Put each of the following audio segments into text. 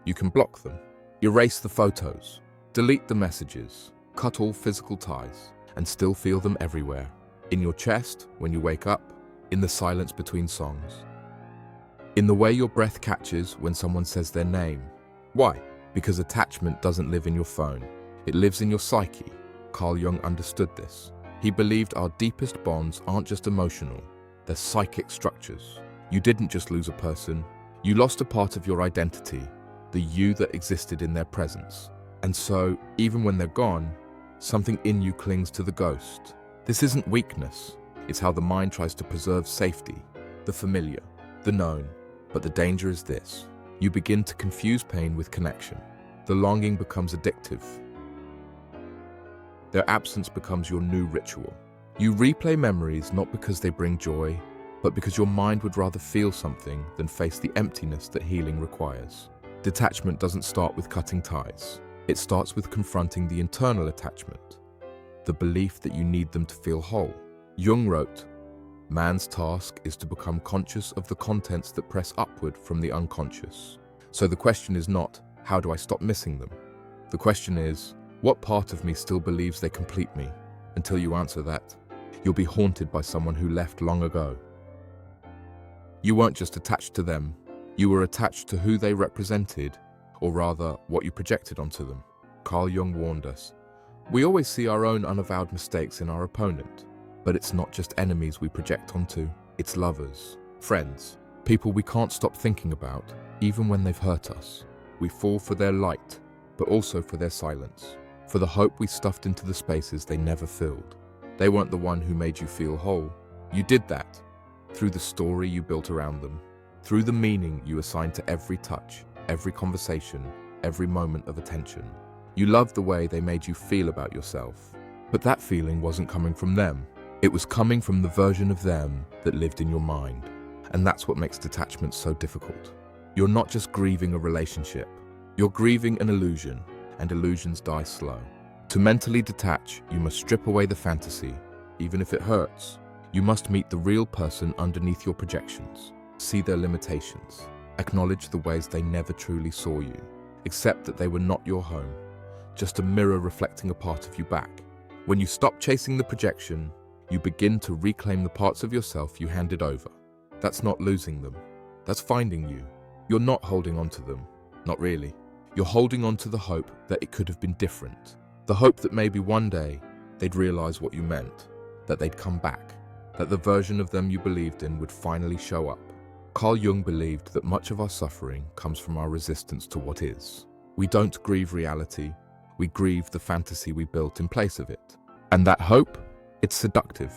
You can block them, erase the photos, delete the messages, cut all physical ties, and still feel them everywhere. In your chest when you wake up, in the silence between songs, in the way your breath catches when someone says their name. Why? Because attachment doesn't live in your phone. It lives in your psyche. Carl Jung understood this. He believed our deepest bonds aren't just emotional, they're psychic structures. You didn't just lose a person, you lost a part of your identity, the you that existed in their presence. And so, even when they're gone, something in you clings to the ghost. This isn't weakness, it's how the mind tries to preserve safety, the familiar, the known. But the danger is this: you begin to confuse pain with connection. The longing becomes addictive. Their absence becomes your new ritual. You replay memories not because they bring joy, but because your mind would rather feel something than face the emptiness that healing requires. Detachment doesn't start with cutting ties. It starts with confronting the internal attachment, the belief that you need them to feel whole. Jung wrote, "Man's task is to become conscious of the contents that press upward from the unconscious." So the question is not, how do I stop missing them? The question is, what part of me still believes they complete me? Until you answer that, you'll be haunted by someone who left long ago. You weren't just attached to them, you were attached to who they represented, or rather, what you projected onto them. Carl Jung warned us, we always see our own unavowed mistakes in our opponent, but it's not just enemies we project onto, it's lovers, friends, people we can't stop thinking about, even when they've hurt us. We fall for their light, but also for their silence, for the hope we stuffed into the spaces they never filled. They weren't the one who made you feel whole. You did that through the story you built around them, through the meaning you assigned to every touch, every conversation, every moment of attention. You loved the way they made you feel about yourself, but that feeling wasn't coming from them. It was coming from the version of them that lived in your mind. And that's what makes detachment so difficult. You're not just grieving a relationship, you're grieving an illusion, and illusions die slow. To mentally detach, you must strip away the fantasy, even if it hurts. You must meet the real person underneath your projections, see their limitations, acknowledge the ways they never truly saw you, accept that they were not your home, just a mirror reflecting a part of you back. When you stop chasing the projection, you begin to reclaim the parts of yourself you handed over. That's not losing them, that's finding you. You're not holding on to them, not really. You're holding on to the hope that it could have been different. The hope that maybe one day they'd realize what you meant, that they'd come back, that the version of them you believed in would finally show up. Carl Jung believed that much of our suffering comes from our resistance to what is. We don't grieve reality, we grieve the fantasy we built in place of it. And that hope, it's seductive.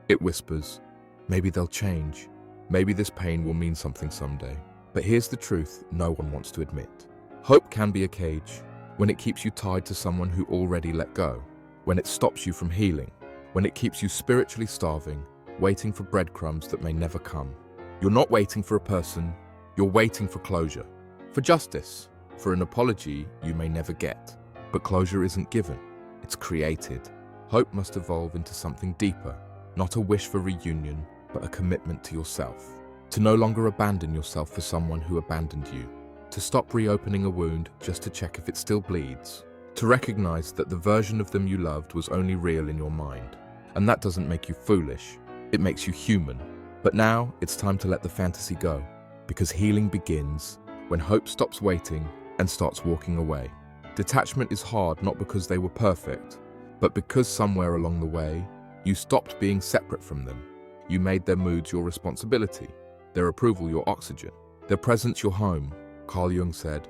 It whispers, maybe they'll change, maybe this pain will mean something someday. But here's the truth no one wants to admit. Hope can be a cage when it keeps you tied to someone who already let go, when it stops you from healing, when it keeps you spiritually starving, waiting for breadcrumbs that may never come. You're not waiting for a person, you're waiting for closure, for justice, for an apology you may never get. But closure isn't given, it's created. Hope must evolve into something deeper, not a wish for reunion, but a commitment to yourself. To no longer abandon yourself for someone who abandoned you. To stop reopening a wound just to check if it still bleeds. To recognize that the version of them you loved was only real in your mind. And that doesn't make you foolish, it makes you human. But now it's time to let the fantasy go, because healing begins when hope stops waiting and starts walking away. Detachment is hard not because they were perfect, but because somewhere along the way, you stopped being separate from them. You made their moods your responsibility, their approval your oxygen, their presence your home. Carl Jung said,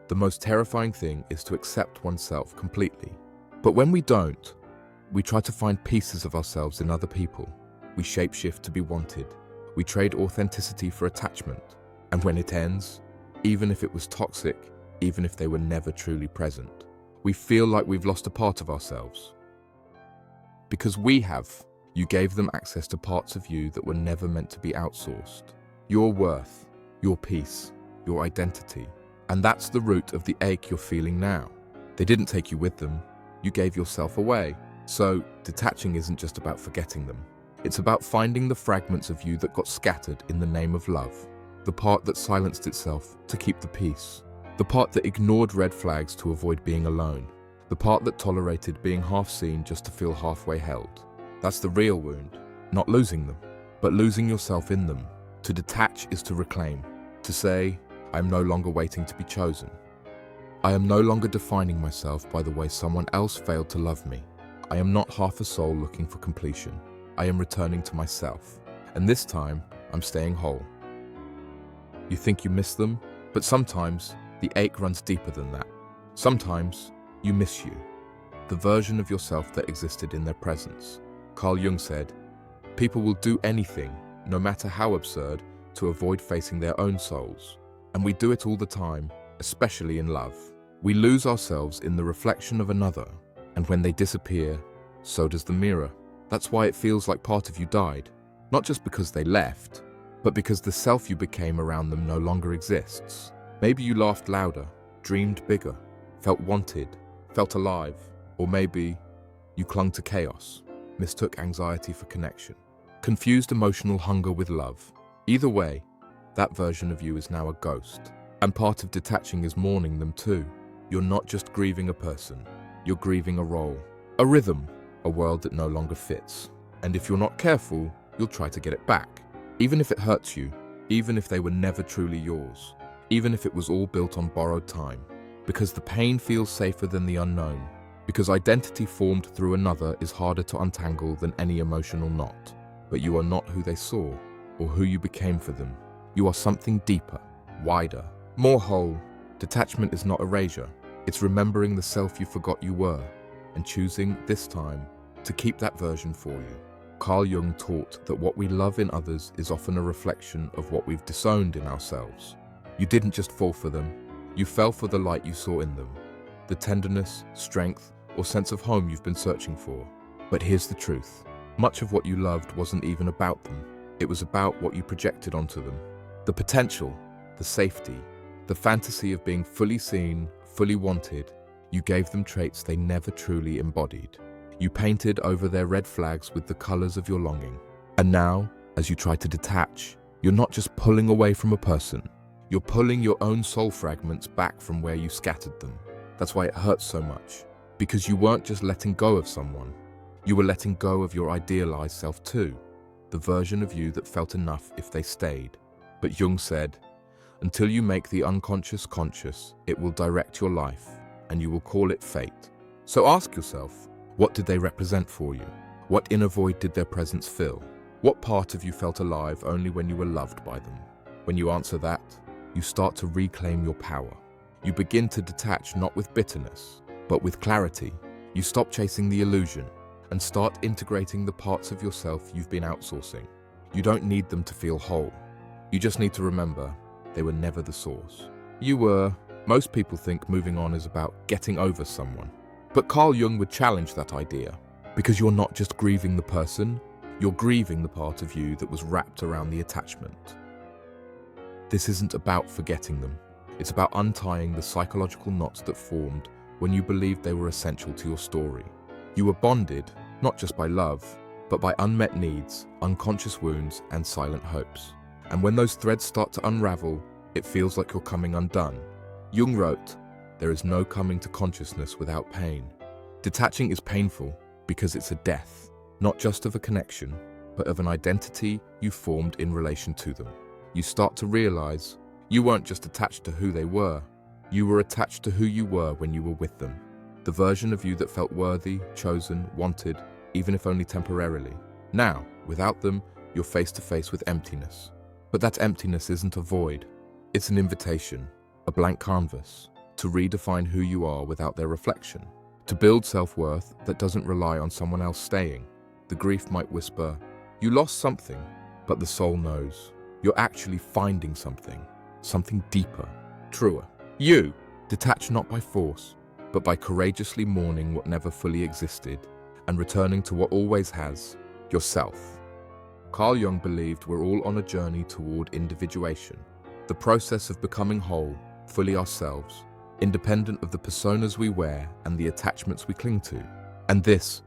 the most terrifying thing is to accept oneself completely. But when we don't, we try to find pieces of ourselves in other people. We shapeshift to be wanted. We trade authenticity for attachment. And when it ends, even if it was toxic, even if they were never truly present, we feel like we've lost a part of ourselves. Because we have. You gave them access to parts of you that were never meant to be outsourced. Your worth, your peace, your identity. And that's the root of the ache you're feeling now. They didn't take you with them. You gave yourself away. So, detaching isn't just about forgetting them. It's about finding the fragments of you that got scattered in the name of love. The part that silenced itself to keep the peace. The part that ignored red flags to avoid being alone. The part that tolerated being half seen just to feel halfway held. That's the real wound. Not losing them, but losing yourself in them. To detach is to reclaim. To say, I am no longer waiting to be chosen. I am no longer defining myself by the way someone else failed to love me. I am not half a soul looking for completion. I am returning to myself. And this time, I'm staying whole. You think you miss them, but sometimes the ache runs deeper than that. Sometimes you miss you, the version of yourself that existed in their presence. Carl Jung said, people will do anything, no matter how absurd, to avoid facing their own souls. And we do it all the time, especially in love. We lose ourselves in the reflection of another, and when they disappear, so does the mirror. That's why it feels like part of you died, not just because they left, but because the self you became around them no longer exists. Maybe you laughed louder, dreamed bigger, felt wanted, felt alive, or maybe you clung to chaos, mistook anxiety for connection, confused emotional hunger with love. Either way, that version of you is now a ghost, and part of detaching is mourning them too. You're not just grieving a person, you're grieving a role, a rhythm, a world that no longer fits. And if you're not careful, you'll try to get it back, even if it hurts you, even if they were never truly yours, even if it was all built on borrowed time. Because the pain feels safer than the unknown. Because identity formed through another is harder to untangle than any emotional knot. But you are not who they saw, or who you became for them. You are something deeper, wider, more whole. Detachment is not erasure. It's remembering the self you forgot you were, and choosing, this time, to keep that version for you. Carl Jung taught that what we love in others is often a reflection of what we've disowned in ourselves. You didn't just fall for them. You fell for the light you saw in them, the tenderness, strength, or sense of home you've been searching for. But here's the truth. Much of what you loved wasn't even about them. It was about what you projected onto them. The potential, the safety, the fantasy of being fully seen, fully wanted. You gave them traits they never truly embodied. You painted over their red flags with the colors of your longing. And now, as you try to detach, you're not just pulling away from a person. You're pulling your own soul fragments back from where you scattered them. That's why it hurts so much. Because you weren't just letting go of someone. You were letting go of your idealized self too. The version of you that felt enough if they stayed. But Jung said, until you make the unconscious conscious, it will direct your life, and you will call it fate. So ask yourself, what did they represent for you? What inner void did their presence fill? What part of you felt alive only when you were loved by them? When you answer that, you start to reclaim your power. You begin to detach not with bitterness, but with clarity. You stop chasing the illusion and start integrating the parts of yourself you've been outsourcing. You don't need them to feel whole. You just need to remember they were never the source. Most people think moving on is about getting over someone. But Carl Jung would challenge that idea. Because you're not just grieving the person, you're grieving the part of you that was wrapped around the attachment. This isn't about forgetting them. It's about untying the psychological knots that formed when you believed they were essential to your story. You were bonded, not just by love, but by unmet needs, unconscious wounds, and silent hopes. And when those threads start to unravel, it feels like you're coming undone. Jung wrote, there is no coming to consciousness without pain. Detaching is painful because it's a death, not just of a connection, but of an identity you formed in relation to them. You start to realize you weren't just attached to who they were, you were attached to who you were when you were with them. The version of you that felt worthy, chosen, wanted, even if only temporarily. Now, without them, you're face to face with emptiness. But that emptiness isn't a void. It's an invitation, a blank canvas, to redefine who you are without their reflection, to build self-worth that doesn't rely on someone else staying. The grief might whisper, you lost something, but the soul knows. You're actually finding something deeper, truer. You detach not by force, but by courageously mourning what never fully existed and returning to what always has, yourself. Carl Jung believed we're all on a journey toward individuation, the process of becoming whole, fully ourselves, independent of the personas we wear and the attachments we cling to. And this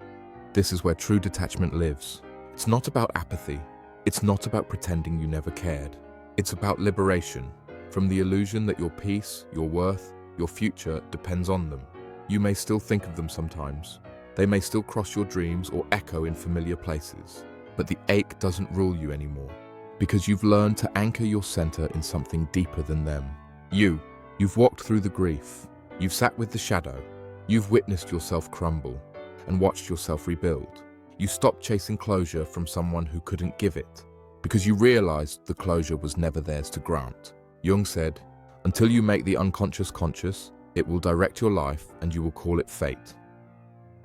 is where true detachment lives. It's not about apathy. It's not about pretending you never cared. It's about liberation from the illusion that your peace, your worth, your future depends on them. You may still think of them sometimes. They may still cross your dreams or echo in familiar places. But the ache doesn't rule you anymore, because you've learned to anchor your center in something deeper than them. You've walked through the grief. You've sat with the shadow. You've witnessed yourself crumble and watched yourself rebuild. You stopped chasing closure from someone who couldn't give it, because you realized the closure was never theirs to grant. Jung said, "Until you make the unconscious conscious, it will direct your life and you will call it fate."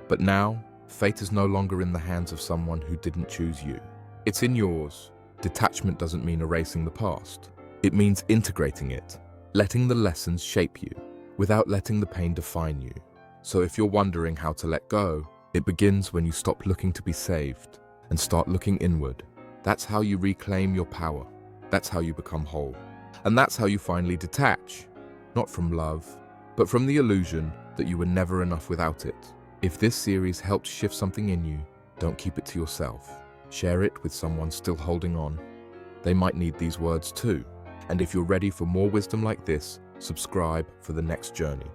But now, fate is no longer in the hands of someone who didn't choose you. It's in yours. Detachment doesn't mean erasing the past. It means integrating it, letting the lessons shape you, without letting the pain define you. So if you're wondering how to let go, it begins when you stop looking to be saved and start looking inward. That's how you reclaim your power. That's how you become whole. And that's how you finally detach, not from love, but from the illusion that you were never enough without it. If this series helped shift something in you, don't keep it to yourself. Share it with someone still holding on. They might need these words too. And if you're ready for more wisdom like this, subscribe for the next journey.